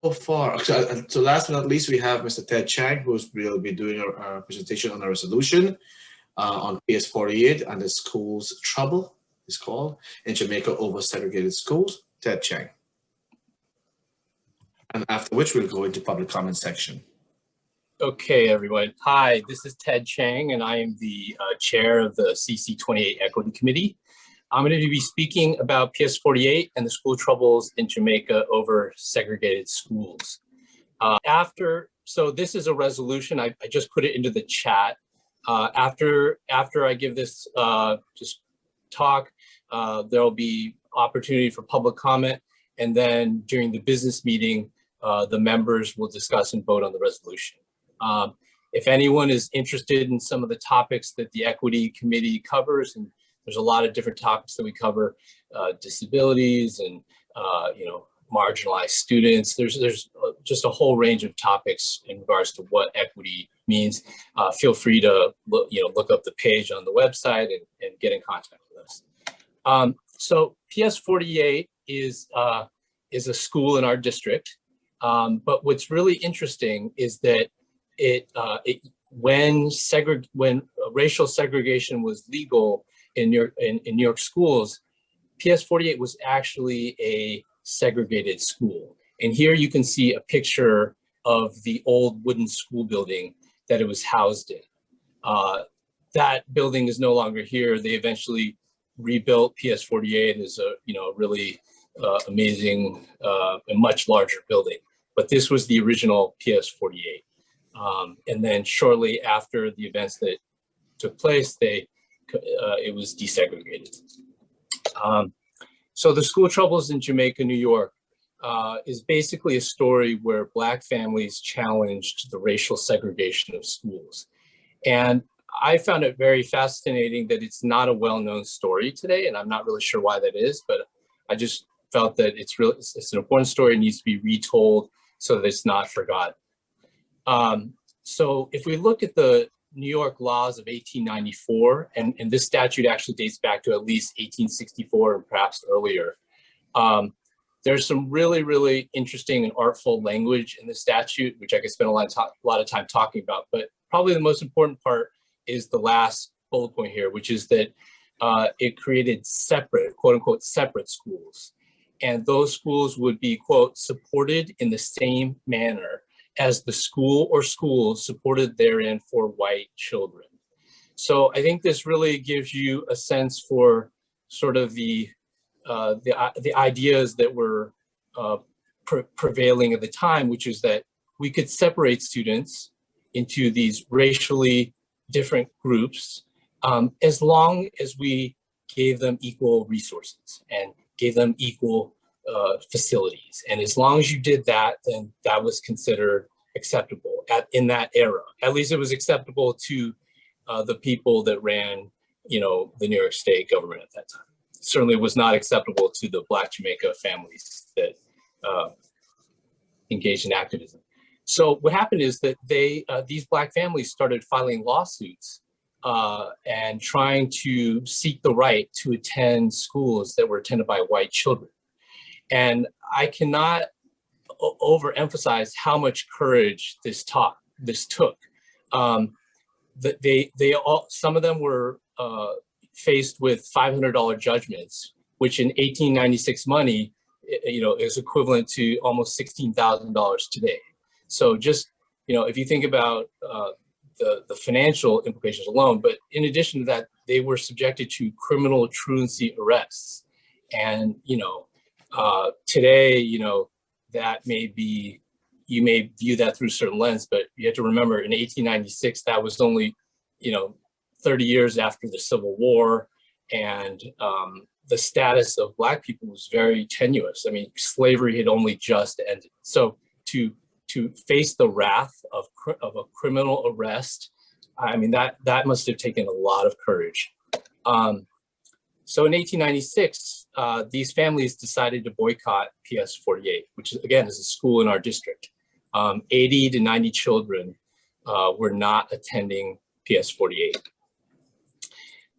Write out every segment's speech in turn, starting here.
So far, so last but not least, we have Mr. Ted Chang, who will be doing a presentation on a resolution on PS48 and the school's trouble, is called, in Jamaica over segregated schools. Ted Chang. And after which we'll go into public comment section. Okay, everyone. Hi, this is Ted Chang, and I am the chair of the CEC28 Equity Committee. I'm going to be speaking about PS48 and the school troubles in Jamaica over segregated schools. So this is a resolution. I just put it into the chat. After I give this just talk, there'll be opportunity for public comment, and then during the business meeting, the members will discuss and vote on the resolution. If anyone is interested in some of the topics that the Equity Committee covers, and there's a lot of different topics that we cover, disabilities and marginalized students. There's just a whole range of topics in regards to what equity means. Feel free to look up the page on the website and get in contact with us. So PS48 is a school in our district, but what's really interesting is that when racial segregation was legal in New York schools, PS48 was actually a segregated school. And here you can see a picture of the old wooden school building that it was housed in. That building is no longer here. They eventually rebuilt PS48 as a really amazing and much larger building. But this was the original PS48. And then shortly after the events that took place, it was desegregated. So the school troubles in Jamaica, New York, is basically a story where Black families challenged the racial segregation of schools. And I found it very fascinating that it's not a well-known story today, and I'm not really sure why that is, but I just felt that it's an important story. It needs to be retold so that it's not forgotten. So if we look at the New York laws of 1894, and this statute actually dates back to at least 1864 and perhaps earlier, there's some really, really interesting and artful language in the statute, which I could spend a lot of time talking about. But probably the most important part is the last bullet point here, which is that it created separate, quote unquote, separate schools. And those schools would be, quote, supported in the same manner as the school or schools supported therein for white children. So I think this really gives you a sense for sort of the ideas that were prevailing at the time, which is that we could separate students into these racially different groups as long as we gave them equal resources and gave them equal facilities. And as long as you did that, then that was considered acceptable in that era. At least it was acceptable to the people that ran, the New York State government at that time. Certainly was not acceptable to the Black Jamaica families that engaged in activism. So what happened is that these Black families started filing lawsuits and trying to seek the right to attend schools that were attended by white children. And I cannot overemphasize how much courage this took. Some of them were faced with $500 judgments, which in 1896 money, is equivalent to almost $16,000 today. So just, if you think about the financial implications alone, but in addition to that, they were subjected to criminal truancy arrests. And, today, that may be, you may view that through a certain lens, but you have to remember in 1896, that was only, 30 years after the Civil War, and the status of Black people was very tenuous. I mean, slavery had only just ended. So to face the wrath of a criminal arrest, I mean, that must have taken a lot of courage. So in 1896, these families decided to boycott PS48, which again is a school in our district. 80 to 90 children were not attending PS48.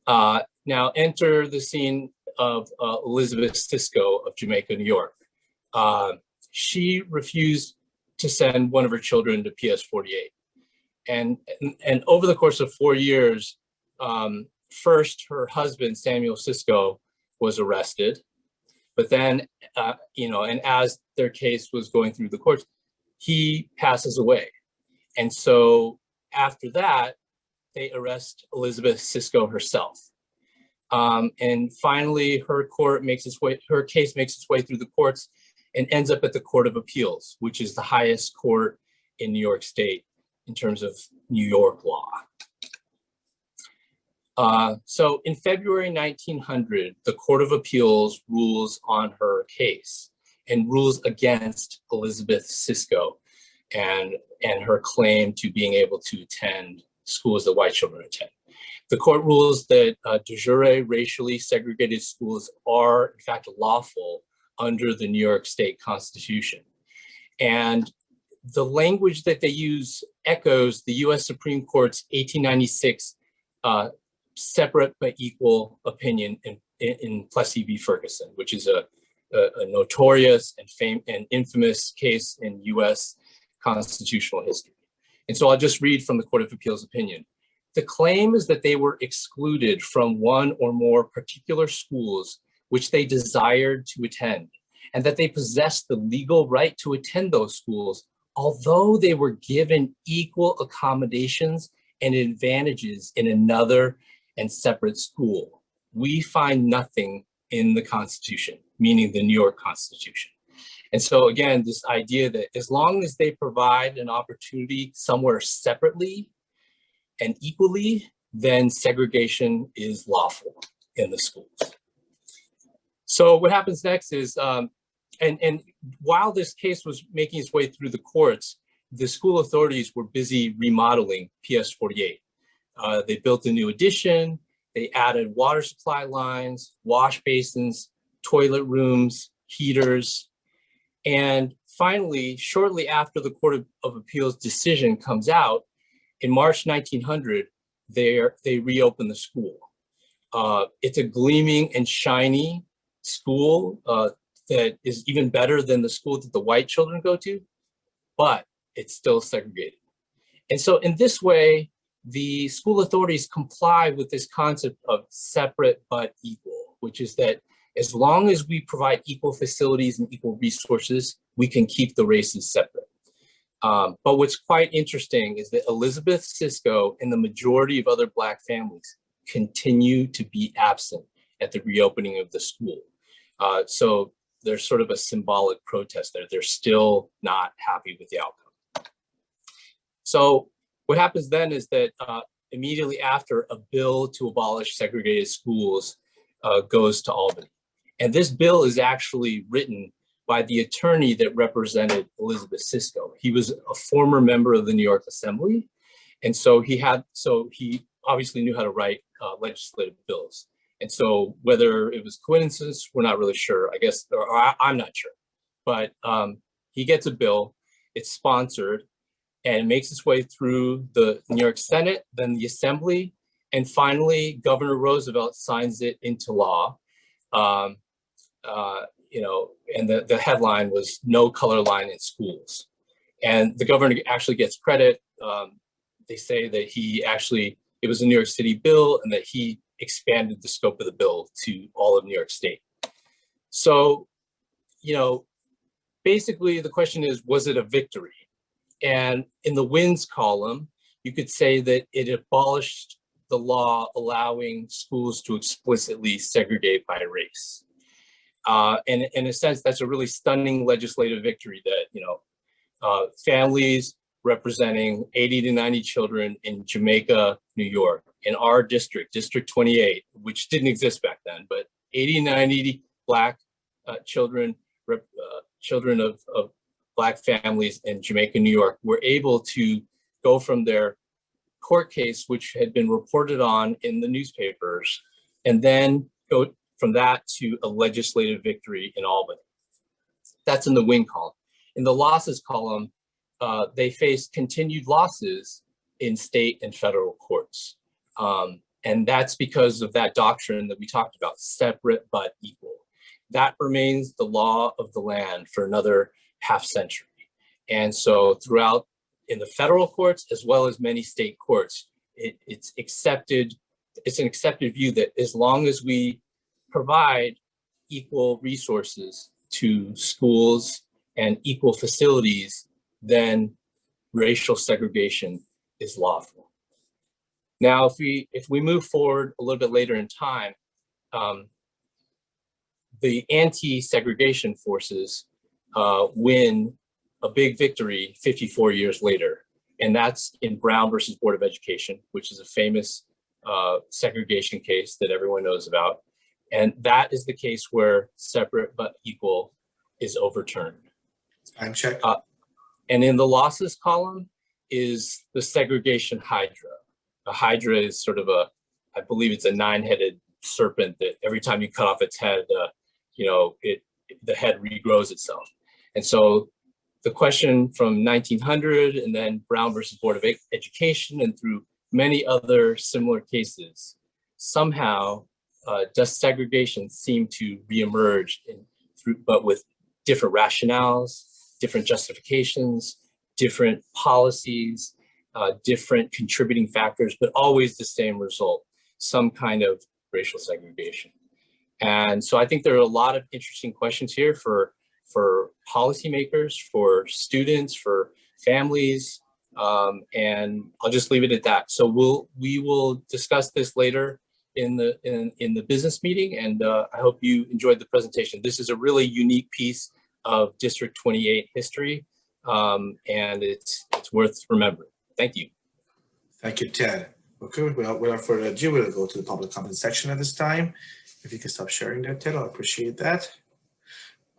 Now enter the scene of Elizabeth Cisco of Jamaica, New York. she refused to send one of her children to PS48. And over the course of 4 years, first her husband, Samuel Cisco, was arrested. But then, and as their case was going through the courts, he passes away. And so after that, they arrest Elizabeth Cisco herself. And finally, her case makes its way through the courts and ends up at the Court of Appeals, which is the highest court in New York State in terms of New York law. So in February 1900, the Court of Appeals rules on her case and rules against Elizabeth Cisco and her claim to being able to attend schools that white children attend. The court rules that de jure racially segregated schools are in fact lawful under the New York State Constitution. And the language that they use echoes the US Supreme Court's 1896 separate but equal opinion in Plessy v. Ferguson, which is a notorious and infamous case in US constitutional history. And so I'll just read from the Court of Appeals opinion. The claim is that they were excluded from one or more particular schools which they desired to attend, and that they possessed the legal right to attend those schools, although they were given equal accommodations and advantages in another and separate school. We find nothing in the Constitution, meaning the New York Constitution. And so again, this idea that as long as they provide an opportunity somewhere separately and equally, then segregation is lawful in the schools. So what happens next is, and while this case was making its way through the courts, the school authorities were busy remodeling PS48. They built a new addition, they added water supply lines, wash basins, toilet rooms, heaters. And finally, shortly after the Court of Appeals decision comes out, in March 1900, they reopen the school. It's a gleaming and shiny school that is even better than the school that the white children go to, but it's still segregated. And so in this way, the school authorities comply with this concept of separate but equal, which is that as long as we provide equal facilities and equal resources, we can keep the races separate. But what's quite interesting is that Elizabeth Cisco and the majority of other Black families continue to be absent at the reopening of the school. So there's sort of a symbolic protest there. They're still not happy with the outcome. So what happens then is that immediately after, a bill to abolish segregated schools goes to Albany. And this bill is actually written by the attorney that represented Elizabeth Cisco. He was a former member of the New York Assembly. And so he obviously knew how to write legislative bills. And so whether it was coincidence, we're not really sure, I guess, or I'm not sure. But he gets a bill, it's sponsored, and it makes its way through the New York Senate, then the Assembly, and finally, Governor Roosevelt signs it into law. And the headline was "No Color Line in Schools." And the governor actually gets credit. They say that it was a New York City bill and that he expanded the scope of the bill to all of New York State. So, basically the question is, was it a victory? And in the wins column, you could say that it abolished the law allowing schools to explicitly segregate by race. And in a sense, that's a really stunning legislative victory that, families representing 80 to 90 children in Jamaica, New York, in our district, District 28, which didn't exist back then, but 80, 90 Black children of Black families in Jamaica, New York, were able to go from their court case, which had been reported on in the newspapers, and then go from that to a legislative victory in Albany. That's in the win column. In the losses column, they faced continued losses in state and federal courts. And that's because of that doctrine that we talked about, separate but equal. That remains the law of the land for another half century. And so throughout in the federal courts, as well as many state courts, it's an accepted view that as long as we provide equal resources to schools and equal facilities, then racial segregation is lawful. Now, if we move forward a little bit later in time, the anti-segregation forces win a big victory 54 years later, and that's in Brown versus Board of Education, which is a famous segregation case that everyone knows about. And that is the case where separate but equal is overturned. Time check. And in the losses column is the segregation hydra. A hydra is sort of I believe it's a 9-headed serpent that every time you cut off its head, the head regrows itself. And so the question from 1900 and then Brown versus Board of Education and through many other similar cases, somehow does segregation seem to reemerge but with different rationales, different justifications, different policies, different contributing factors, but always the same result, some kind of racial segregation. And so I think there are a lot of interesting questions here for policymakers, for students, for families, and I'll just leave it at that. So we will discuss this later in the business meeting, and I hope you enjoyed the presentation. This is a really unique piece of District 28 history, and it's worth remembering. Thank you. Thank you, Ted. Okay, without further ado, we'll go to the public comment section at this time. If you can stop sharing that, Ted, I'll appreciate that.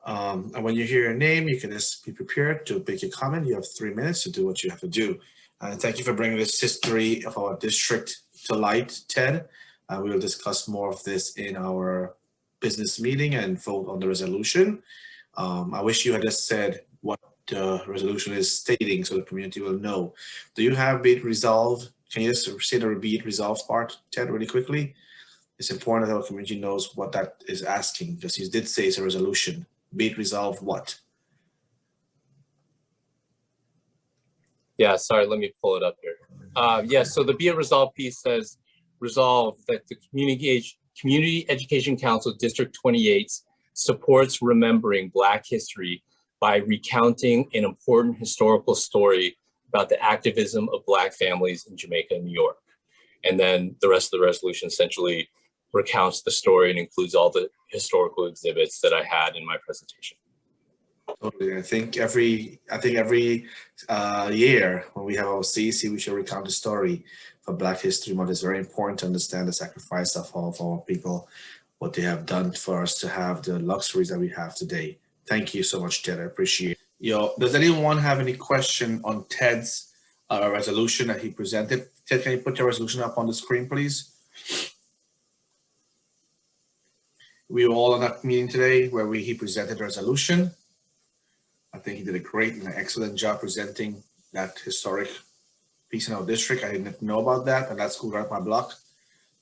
And when you hear your name, you can just be prepared to make a comment. You have 3 minutes to do what you have to do. And thank you for bringing this history of our district to light, Ted. We will discuss more of this in our business meeting and vote on the resolution. I wish you had just said what the resolution is stating so the community will know. Do you have be it resolved? Can you just say the be it resolved part, Ted, really quickly? It's important that our community knows what that is asking, because you did say it's a resolution. Be it resolved what? Yeah, sorry, let me pull it up here. Yes, so the be it resolved piece says, resolve that the Community Education Council District 28 supports remembering Black history by recounting an important historical story about the activism of Black families in Jamaica and New York. And then the rest of the resolution essentially recounts the story and includes all the historical exhibits that I had in my presentation. Totally. I think every year when we have our CEC, we should recount the story for Black History Month. It's very important to understand the sacrifice of all of our people, what they have done for us to have the luxuries that we have today. Thank you so much, Ted. I appreciate it. Does anyone have any question on Ted's resolution that he presented? Ted, can you put your resolution up on the screen, please? We were all in that meeting today where he presented the resolution. I think he did a great and excellent job presenting that historic piece in our district. I didn't know about that, and that school right up my block.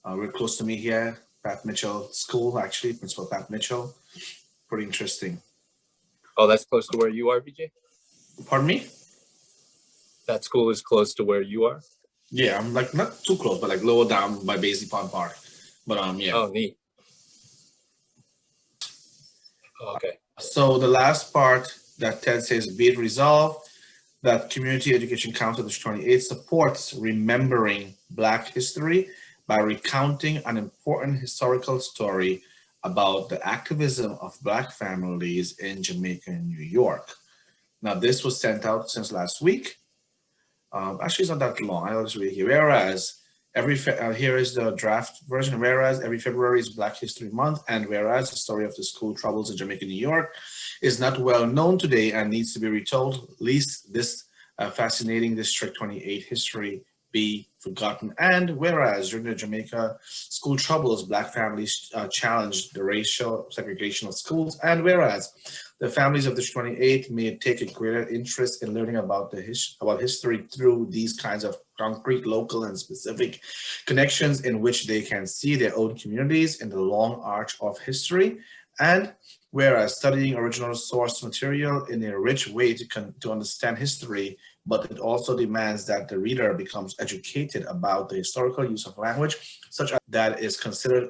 Real close to me here, Pat Mitchell School, actually, Principal Pat Mitchell. Pretty interesting. Oh, that's close to where you are, VJ? Pardon me? That school is close to where you are? Yeah, I'm like not too close, but like lower down by Baisley Pond Park. But yeah. Oh, neat. Okay. So the last part that Ted says, be it resolved that Community Education Council District 28 supports remembering Black history by recounting an important historical story about the activism of Black families in Jamaica and New York. Now, this was sent out since last week. Actually, it's not that long. I'll just read it here. Whereas, here is the draft version. Whereas every February is Black History Month, and whereas the story of the school troubles in Jamaica, New York is not well known today and needs to be retold, lest this fascinating District 28 history be forgotten. And whereas during the Jamaica school troubles, Black families challenged the racial segregation of schools, and whereas the families of District 28 may take a greater interest in learning about history through these kinds of concrete, local, and specific connections in which they can see their own communities in the long arch of history. And whereas studying original source material in a rich way to understand history, but it also demands that the reader becomes educated about the historical use of language, such as that is considered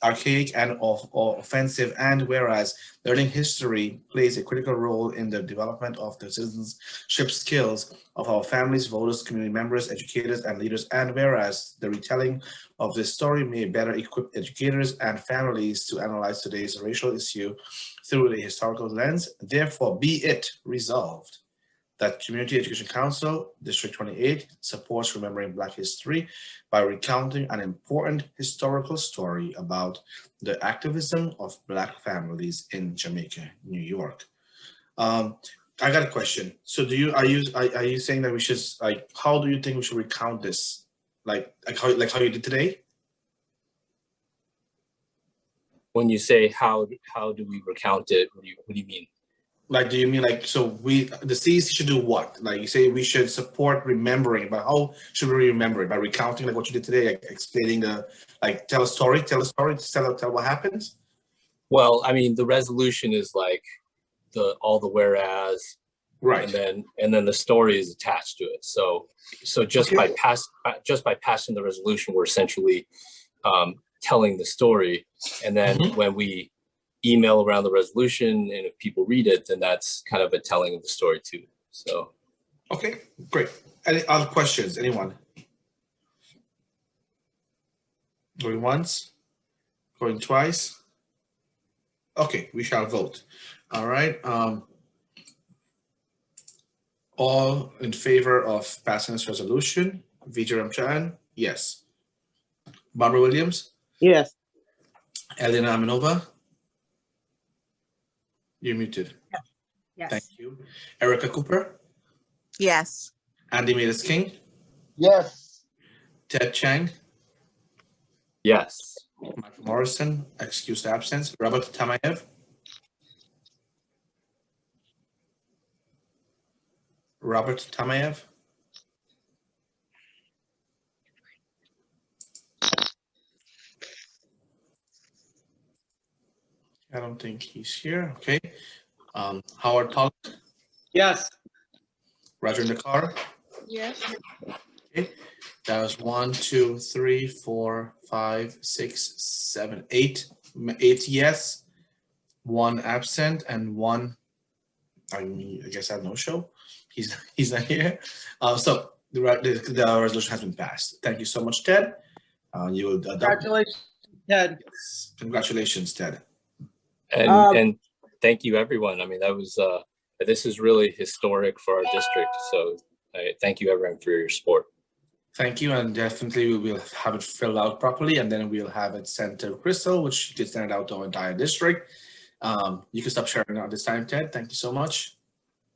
archaic and or offensive, and whereas learning history plays a critical role in the development of the citizenship skills of our families, voters, community members, educators, and leaders, and whereas the retelling of this story may better equip educators and families to analyze today's racial issue through a historical lens, therefore be it resolved that Community Education Council, District 28, supports remembering Black history by recounting an important historical story about the activism of Black families in Jamaica, New York. I got a question. So are you saying that we should, like, how do you think we should recount this? Like how you did today? When you say how do we recount it, what do you mean? Like, do you mean like, so the CEC should do what? Like you say we should support remembering, but how should we remember it? By recounting like what you did today, like explaining tell a story, tell what happens? Well, I mean, the resolution is like all the whereas, right, and then the story is attached to it. So just by passing the resolution, we're essentially telling the story, and then when we email around the resolution, and if people read it, then that's kind of a telling of the story too. So, okay, great. Any other questions? Anyone? Going once? Going twice? Okay, we shall vote. All right. All in favor of passing this resolution? Vijay Ramchan? Yes. Barbara Williams? Yes. Elena Aminova? You're muted. Yes. Thank you. Erica Cooper? Yes. Andy Matus King? Yes. Ted Chang? yes. Michael Morrison, excused absence. Robert Tamayev? Robert Tamayev? I don't think he's here. Okay. Howard Pollock? Yes. Rajendra Kaur? Yes. Okay. That was 1, 2, 3, 4, 5, 6, 7, 8. 8 yes, 1 absent, and 1. I guess I have no show. He's not here. So the resolution has been passed. Thank you so much, Ted. You will adopt. Congratulations, Ted. Yes. Congratulations, Ted. And thank you, everyone. I mean, that was this is really historic for our district. So thank you, everyone, for your support. Thank you, and definitely we will have it filled out properly, and then we'll have it sent to Crystal, which gets sent out to our entire district. You can stop sharing now this time, Ted. Thank you so much.